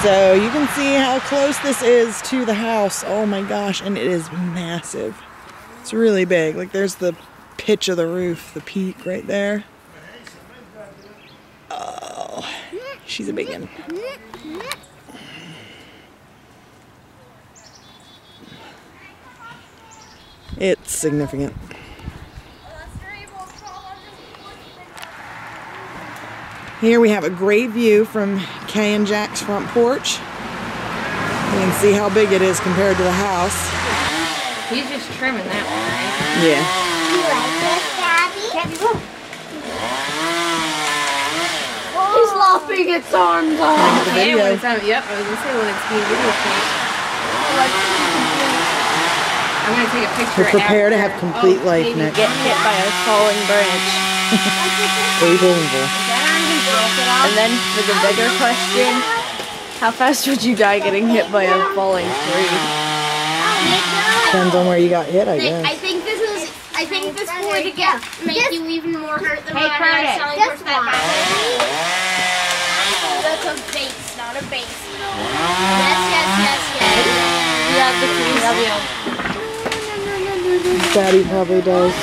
So you can see how close this is to the house. Oh my gosh, and it is massive. It's really big. Like there's the pitch of the roof, the peak right there. Oh, she's a big one. It's significant. Here we have a great view from Kay and Jack's front porch. You can see how big it is compared to the house. He's just trimming that one, right? Yeah. You like this, Daddy? Daddy, look. He's lopping its arms off. Video. When it's on, yep, I was gonna say when it's being videotaped. I'm gonna take a picture. We're prepared to have complete life maybe next. Get hit by a falling branch. And then for the bigger question, how fast would you die getting hit by a falling tree? Depends on where you got hit, I guess. I think this would make you even more hurt than what I was telling you. That's a base, not a base. Yes. You have the key, Daddy probably does.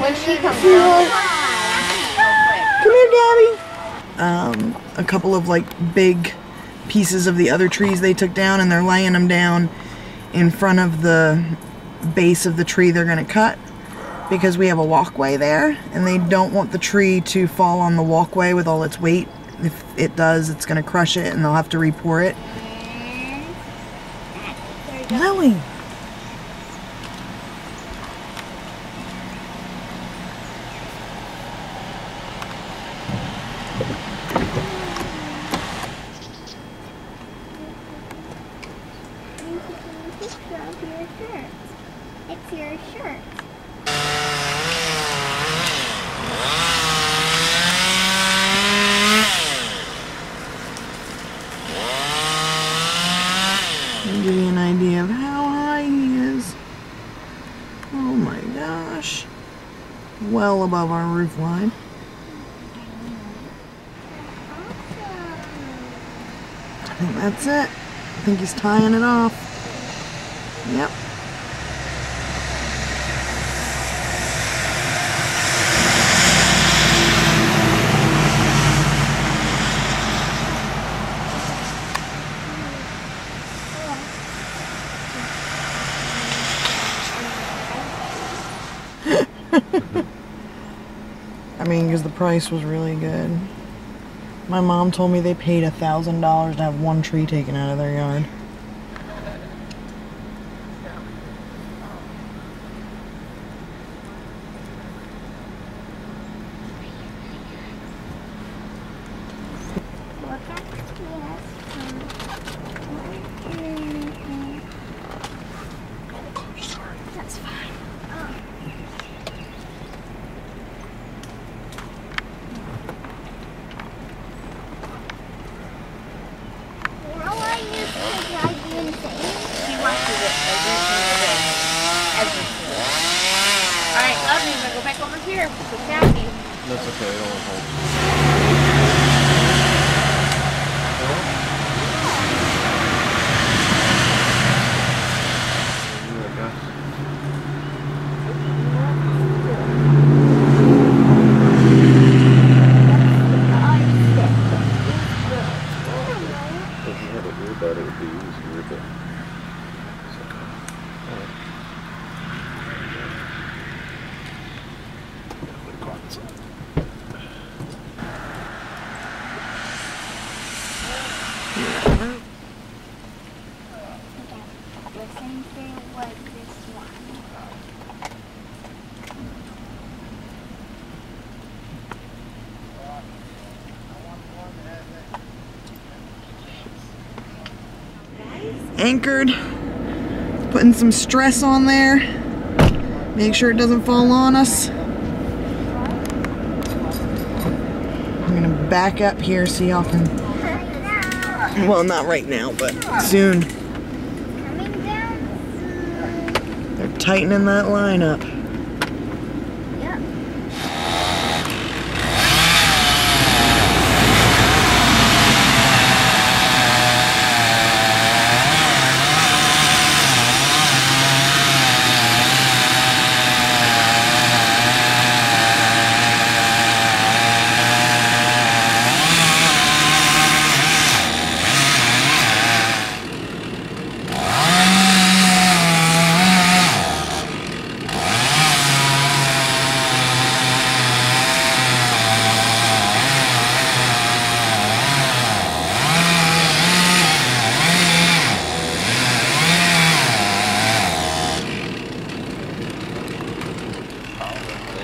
When she comes Come here, Gabby. A couple of like big pieces of the other trees they took down, and they're laying them down in front of the base of the tree they're gonna cut, because we have a walkway there and they don't want the tree to fall on the walkway with all its weight. If it does, it's gonna crush it and they'll have to re-pour it. Lily. It's your shirt. I'll give you an idea of how high he is. Oh my gosh. Well above our roof line. I think that's it. I think he's tying it off. Yep. I mean, because the price was really good. My mom told me they paid $1,000 to have one tree taken out of their yard. That's fine. Alright, love me, I'm gonna go back over here with Daddy. That's okay, I don't want to hold. It would be easier, but it's okay. All right. Listen to what this one. Anchored, putting some stress on there, make sure it doesn't fall on us. I'm gonna back up here so y'all can, well, not right now, but soon. Coming down. They're tightening that line up. Yep.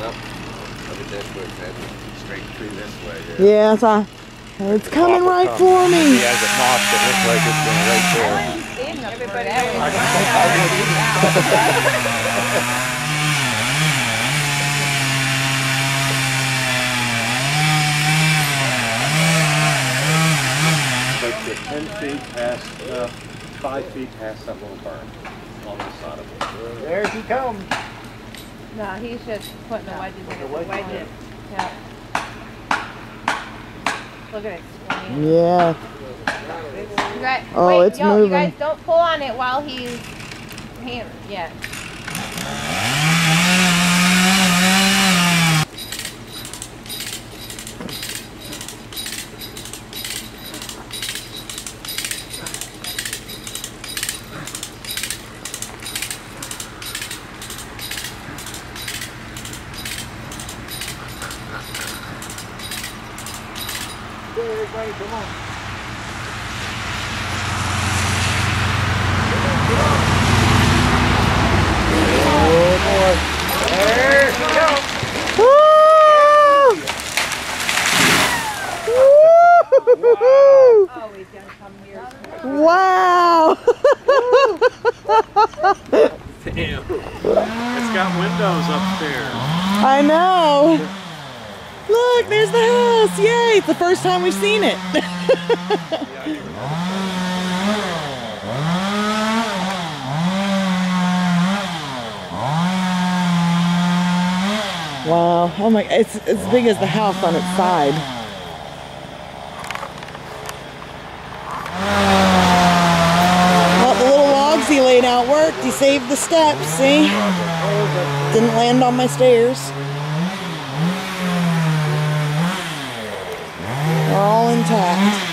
Well, look at this way, man. Straight through this way. Yeah, it's coming right for me. He has a notch that looks like it's going right there. Like the 10 feet past, 5 feet past that little berm on the side of it. There he comes. No, he's just putting the wedges in. Wedges. Yeah. Look at it. Yeah. You guys, Oh, wait, it's yo, moving. You guys don't pull on it while he's here. Yeah. Everybody, come on. Oh boy. There she goes. Oh, he's gonna come here. Wow! Damn. It's got windows upstairs. I know. Look, there's the house. Yay! It's the first time we've seen it. Wow. Oh my, it's as big as the house on its side. Well, the little logs he laid out worked. He saved the steps, see? Didn't land on my stairs. They're all intact.